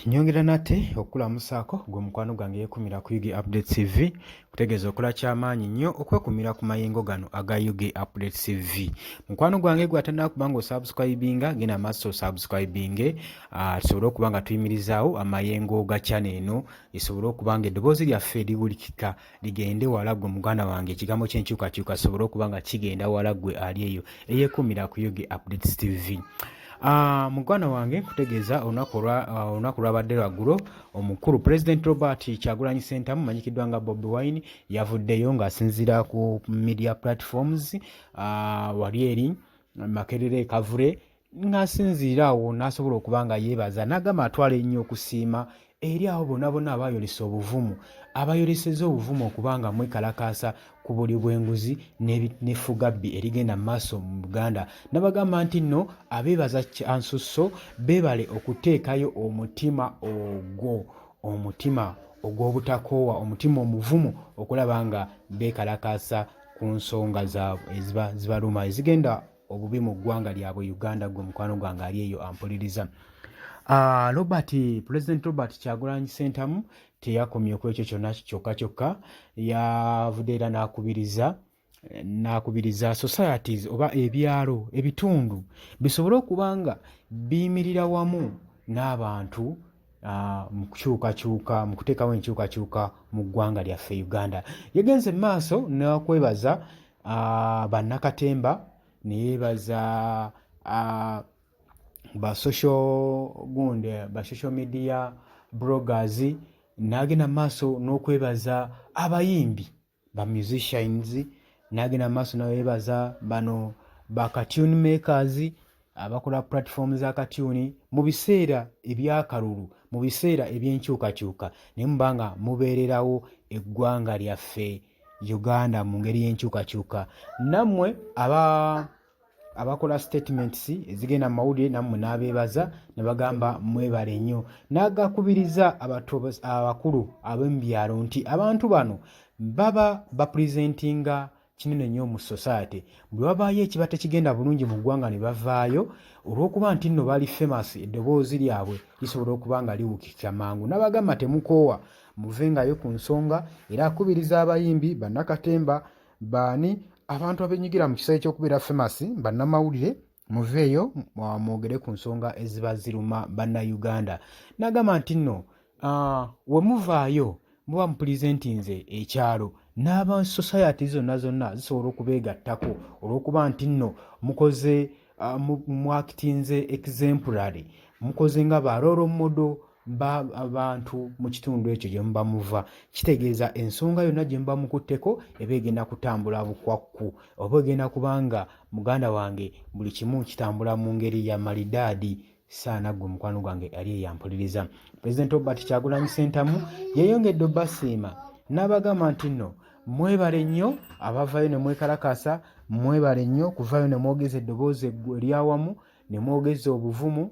Nyongera nate okulamusaako gwe mukwano gwange yeekumira ku UG Update TV kutegeeza okola kyamaanyi nnyo okwekumira ku mayengo gano aga UG Update TV. Mukwano gwange gw'atandika kuba ng'osubscribinga genda maaso subscribinge tusobole okuba nga tuyimirizaawo amayengo ga channel eno esobole okuba nga eddoboozi lyaffe liwulikika ligende wala gwe muganda wange ekigambo ky'enkyukakyuka sobole okuba nga kigenda wala gwe ali eyo eyeekumira ku UG Updates TV. Mugwana wange kutegeeza olunaku lwabadde lwaggulo omukulu President Robert Kyagulanyi Ssentamu manyikiddwa nga Bobi Wine yavuddeyo ng'asinziira ku media platforms wali eri Makerere Kavule ng'asinziira awo n'asobola okuba nga yeebaza n'agamba atwala ennyo okusiima eri abo bonna abayolesa obuvumu abayoleseza obuvumu okuba nga mwekalakaasa ku buli bw'enguzi n'effugabbi erigenda mu maaso mu Buganda. Nabagamba nti nno abeebaza Kyansusso beebale okuteekayo omutima ogw'obutakoowa, omutima omuvumu okulaba nga beekalakaasa ku nsonga zaabwe zibaluma ezigenda obubi mu ggwanga lyabwe Uganda. Gwe mukwano gwange ali eyo ampuliriza. President Robert Kyagulanyi Ssentamu teyakomye ku ekyo kyonna kyokka yavudde era n'akubiriza societies oba ebyalo ebitundu bisobole okuba nga biyimirira wamu n'abantu mu kukyukakyuka mu kuteekawo enkyukakyuka mu ggwanga lyaffe Uganda. Yagenze mu maaso n'okwebaza bannakatemba ne yeebaza ba social media bloggers n'agenda maaso n'okwebaza abayimbi ba musicians n'agenda maaso n'abeebaza bano ba cartoon makers abakola platform za cartoon mu biseera ebyakalulu mu biseera eby'enkyukakyuka ne mubanga mubeererawo eggwanga lyaffe Uganda mu ngeri y'enkyukakyuka. Nammwe abakola statements ezigenda mu mawulire nammwe n'abeebaza ne bagamba mwebale nnyo. N'agakubiriza abakulu ab'omu byalo nti abantu bano baba bapresentinga kinene nnyo mu society. Bwe wabaayo ekiba tekigenda bulungi mu ggwanga ne bavaayo olw'okuba nti nno bali famous, eddoboozi lyabwe lisobola okuba nga liwukika mangu. N'abagamba temukoowa muvengayo ku nsonga, era akubiriza abayimbi bannakatemba baani abantu abenyigira mu kisayi ky'okubeera famous bannamawulire muveeyo mwogere ku nsonga eziba ziruma bannayuganda. N'agamba nti nno we muvaayo muba mupresentinze ekyalo n'aba society zonna zisobola okubeegattako olw'okuba nti nno mukoze mwakitinze exemplary, mukoze nga ba role model abantu mu kitundu ekyo gye muba muva. Kitegeeza ensonga yonna gye muba mukutteko eba egenda kutambula bukwakku oba egenda kubanga muganda wange buli kimu kitambula mu ngeri ya malidaadi. Saana gwe mukwano gwange ali eyampuliriza. President Robert Kyagulanyi Ssentamu yeyongedde obbasiima n'abagamba nti nno mwebale nnyo abavaayo ne mwekalakasa, mwebale nnyo kuvaayo ne mwogeza eddoboozi eryawamu ne mwogeza obuvumu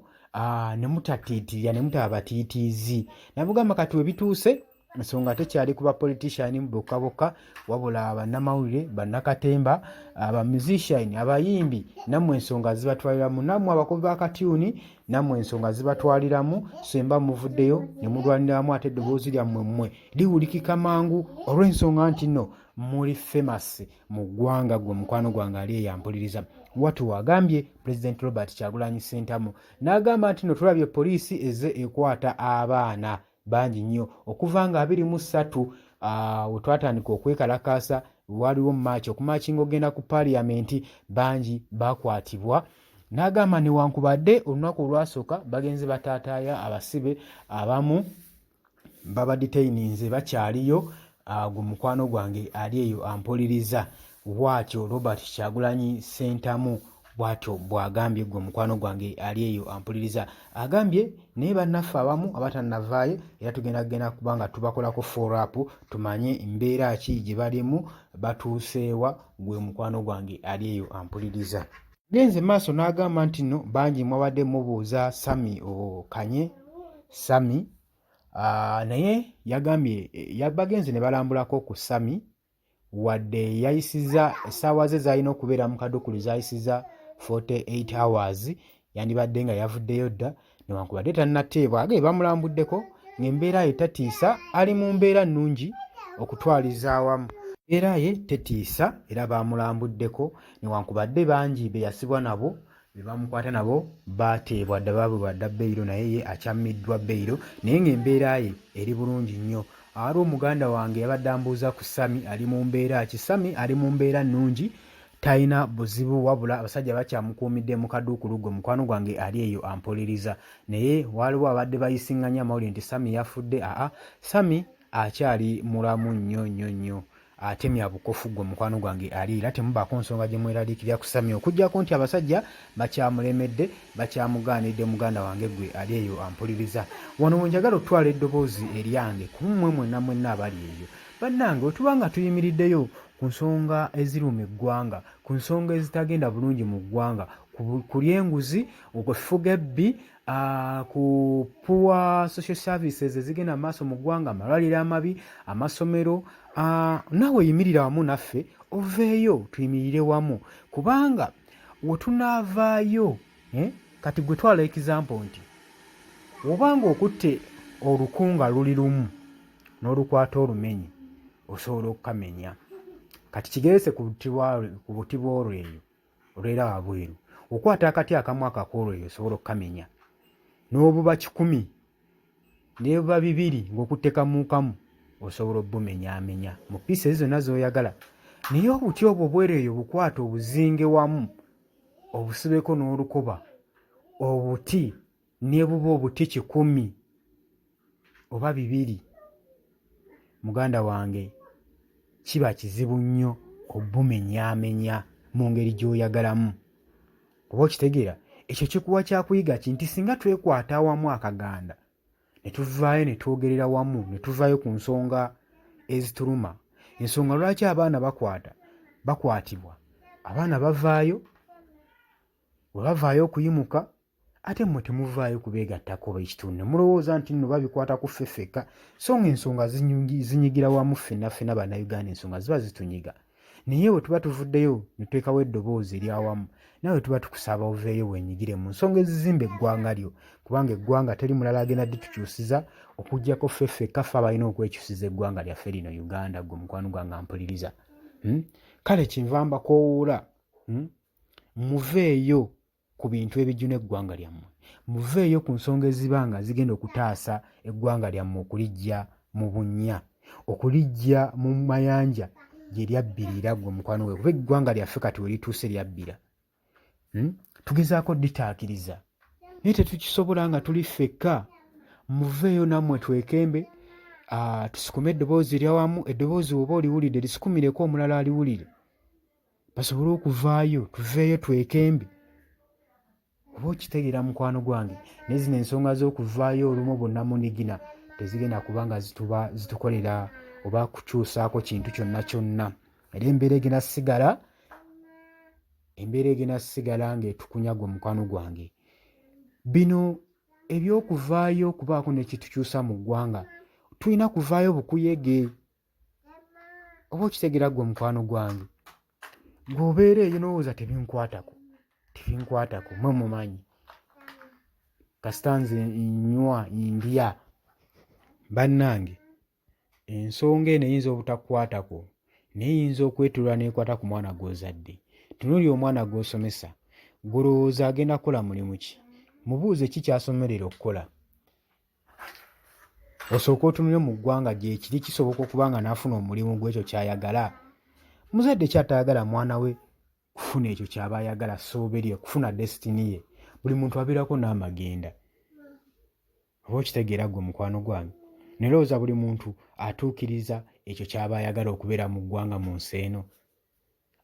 ne mutatiitirira ne mutaba batiitiizi. Nabugamba kati we bituuse ensonga tekyali ku bapolitician bokka wabula bannamawulire bannakatemba aba musician abayimbi nammwe ensonga zibatwaliramu, nammwe abakozi ba katyuni nammwe ensonga zibatwaliramu. Semba muvuddeyo ne mulwaniramu ate eddoboozi lyammwe mmwe liwulikika mangu olw'ensonga nti nno muli famous mu ggwanga. Gwe mukwano gwange ali eyampuliriza. Watu wagambye President Robert Kyagulanyi Ssentamu n'agamba nti nno tulabye poliisi eze ekwata abaana bangi nnyo okuva nga 23 we twatandika okwekalakaasa waliwo maachi okumakinga ogenda ku parliament bangi bakwatibwa. N'agamba newankubadde olunaku olwasooka bagenze bataataaya abasibe abamu baba detaininze bakyaliyo. Gwe mukwano gwange ali eyo ampuliriza. Bw'atyo Robert Kyagulanyi Ssentamu bw'atyo bw'agambye. Gwe mukwano gwange ali eyo ampuliriza. Agambye naye bannaffe abamu abatannavaayo era tugenda kuba nga tubakolako follow-up tumanye embeera ki gye balimu batuuseewa. Gwe mukwano gwange ali eyo ampuliriza. Genze maaso n'agamba nti nno bangi mwabadde mubuuza Sami Okanye Sami naye yagambye bagenze ne balambulako ku Sami wadde yayisiza essaawa ze zalina okubeera mu kadukulu zayisiza 48 hours yandibadde nga yavuddeyo dda newankubadde tannateebwa age bamulambuddeko ng'embeera ye tatiisa, ali mu mbeera nnungi okutwaliza awamu. Embeera ye tetiisa era bamulambuddeko newankubadde bangi be yasibwa nabo be bamukwata nabo baateebwa dda baabulwa dda beyiro, naye ye akyammiddwa beyiro naye ng'embeera ye eri bulungi nnyo. Ali omuganda wange yabadde ambuuza ku Sami ali mu mbeera ki. Sami ali mu mbeera nnungi, talina buzibu, wabula abasajja bakyamukuumidde mu kaduukulugo. Mukwano gwange ali eyo ampuliriza, naye waliwo abadde bayisiŋŋanya amawulire nti Sami yafudde. Sami akyali mulamu nnyo nnyo nnyo, atemya bukofu gwe mukwano gwange ali, era temubaako nsonga gye mweraliikirira ku Sami okuggyako nti abasajja bakyamulemedde, bakyamugaanidde. Muganda wange gwe ali eyo ampuliriza. Wano bwe njagala otwala eddoboozi eryange ku mmwe mwenna abali eyo bannange, otuba nga tuyimiriddeyo ku nsonga eziruma eggwanga, ku nsonga ezitagenda bulungi mu ggwanga, ku lyenguzi, okufuga ebbi, ku poor social services ezigenda mu maaso mu ggwanga, amalwaliro amabi, amasomero, naawe yimirira wamu naffe, oveeyo tuyimirire wamu, kubanga wetunaavaayo kati gwe twala example nti obanga okutte olukunga luli lumu n'olukwata olumenyi osobola okukamenya. Kati kigerese ku buti bw'olweyo olwera wabweru, okwata akati akamu akakoolweyo osobola okukamenya, n'obuba 100 ne buba 2 ng'okutte kamu kamu osobola obumenyaamenya mu piisi zonna z'oyagala. Naye obuti obwo bwereeyo bukwata obuzinge wamu obusibeko n'olukoba, obuti ne buba obuti 100 oba 2, muganda wange kiba kizibu nnyo obumenyaamenya mu ngeri gy'oyagalamu. Oba okitegeera, ekyo kikuwa kyakuyiga ki nti singa twekwata awamu akaganda ne tuvaayo ne twogerera wamu ne tuvaayo ku nsonga ezituluma, ensonga lwaki abaana bakwatibwa, abaana bavaayo, bwe bavaayo okuyimuka ate mmwe temuvaayo kubeegattako b'ekitundu, ne mulowooza nti nno babikwata ku ffe ffekka, so ng'ensonga zinyigira wamu ffenna bannayuganda, ensonga ziba zitunyiga. Naye bwe tuba tuvuddeyo ne tuteekawo eddoboozi eryawamu, nawe tuba tukusaba oveeyo wenyigire mu nsonga ezizimba eggwanga lyo, kubanga eggwanga teri mulala agenda ditukyusiza okuggyako ffe ffekka ffe abalina okwekyusiza eggwanga lyaffe lino Uganda. Gwe mukwano gwange ampuliriza, kale kyenva mbakoowoola, muveeyo ku bintu ebijjuna eggwanga lyammwe, muveeyo ku nsonga ezibanga zigenda okutaasa eggwanga lyammwe, okuliggya mu bunnya, okuliggya mu mayanja gye lyabbirira. Gwe mukwano gwe, kuba eggwanga lyaffe kati we lituuse lyabbira, tugezaako ditaakiriza naye tetukisobola nga tuli ffekka. Muveeyo nammwe twekembe, tusikume eddoboozi eryawamu. Eddoboozi oba oliwulidde lisikumireko omulala aliwulire, basobole okuvaayo, tuveeyo twekembe. Oba okitegeera mukwano gwange, naye zino ensonga z'okuvaayo olumu bonna munigina tezigenda kuba nga zitukolera oba kukyusaako kintu kyonna kyonna, era embeera egenda sigala ng'etukunya. Gwe mukwano gwange, bino eby'okuvaayo kubaako ne kitukyusa mu ggwanga, tulina kuvaayo bukuyege. Oba okitegeera gwe mukwano gwange, ng'obeera eyo n'owooza tebinkwatako, mwe mumanyi kasita nze nywa ndya. Bannange, ensonga eno eyinza obutakwatako naye eyinza okwetulwa n'ekwata ku mwana gw'ozadde. Tunuulira omwana gw'osomesa, gw'olowooza agenda kukola mulimu ki? Mubuuze ki kyasomerera okukola. Osooka otunule mu ggwanga gye kiri kisoboka okuba nga n'afuna omulimu gw'ekyo ky'ayagala. Muzadde ky'atayagala mwana we kufuna ekyo ky'aba ayagala, soberye kufuna destiny ye. Buli muntu abeerako n'amagenda. Oba okitegeera gwe mukwano gwange, nerowooza buli muntu atuukiriza ekyo ky'aba ayagala okubeera mu ggwanga mu nsi eno.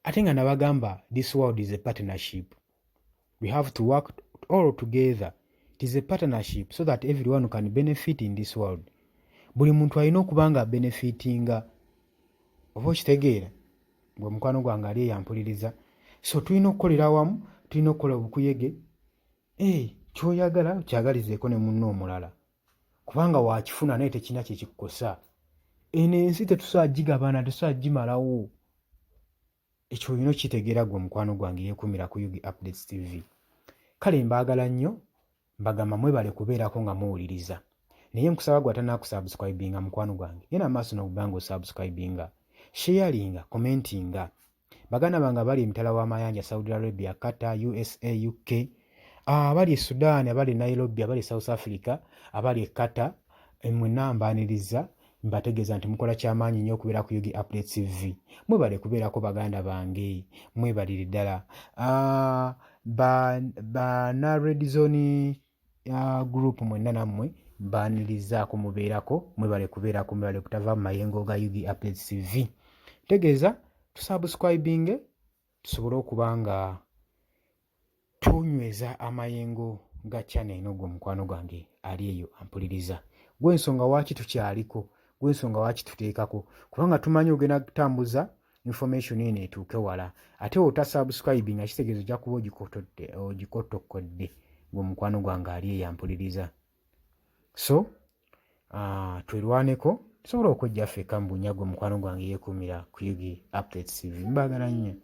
Ate nga nabagamba, this world is a partnership. We have to work all together. It is a partnership so that everyone can benefit in this world. Buli muntu alina okuba nga benefitinga. Oba okitegeera gwe mukwano gwange ali yampuliriza. So tulina okukolera awamu, tulina okukola obukuyege. Ky'oyagala kyagalizeeko ne munno omulala, kubanga wakifuna naye tekina kye kikukosa. Eno ensi tetusobola gigabana, tetusobola gimalawo. Ekyo olina okitegeera gwe mukwano gwange, yeekumira ku Yugi Updates TV. Kale mbaagala nnyo, mbagamba mwebale kubeerako nga muwuliriza. Naye nkusaba gwe atannaakusubscribinga mukwano gwange, genda maaso n'okuba ng'osubscribinga, sharinga, commentinga. Baganda bange abali emitala w'amayanja Saudi Arabia, Qatar, USA, UK, abali e Sudan, abali Nairobi, abali South Africa, abali e Qatar, mwenna mbaaniriza mbategeeza nti mukola kyamaanyi nnyo okubeera ku Yugi Updates TV. Mwebale kubeerako baganda bange, mwebalire ddala. Ba Red Zone group mwenna nammwe mbaanirizaako mubeerako, mwebale kubeerako, mwebale kutava mu mayengo ga Yugi Updates TV. Tegeeza tusubscribinge tusobole okuba nga tunyweza amayengo ga channel eno gwe mukwano gwange ali eyo ampuliriza. Gwe ensonga waaki tukyaliko, gwe ensonga waaki tuteekako, kubanga tumanyi ogenda kutambuza information eno etuuke wala, ate otasubscribinga kitegeeza ojja kuba ogikottokodde gwe mukwano gwange ali eyo ampuliriza. So twerwaneko tusobole okwejja ffeka mu bunnya gwe mukwano gwange yeekuumira ku Yugi Updates TV. Mbaagala nnyo.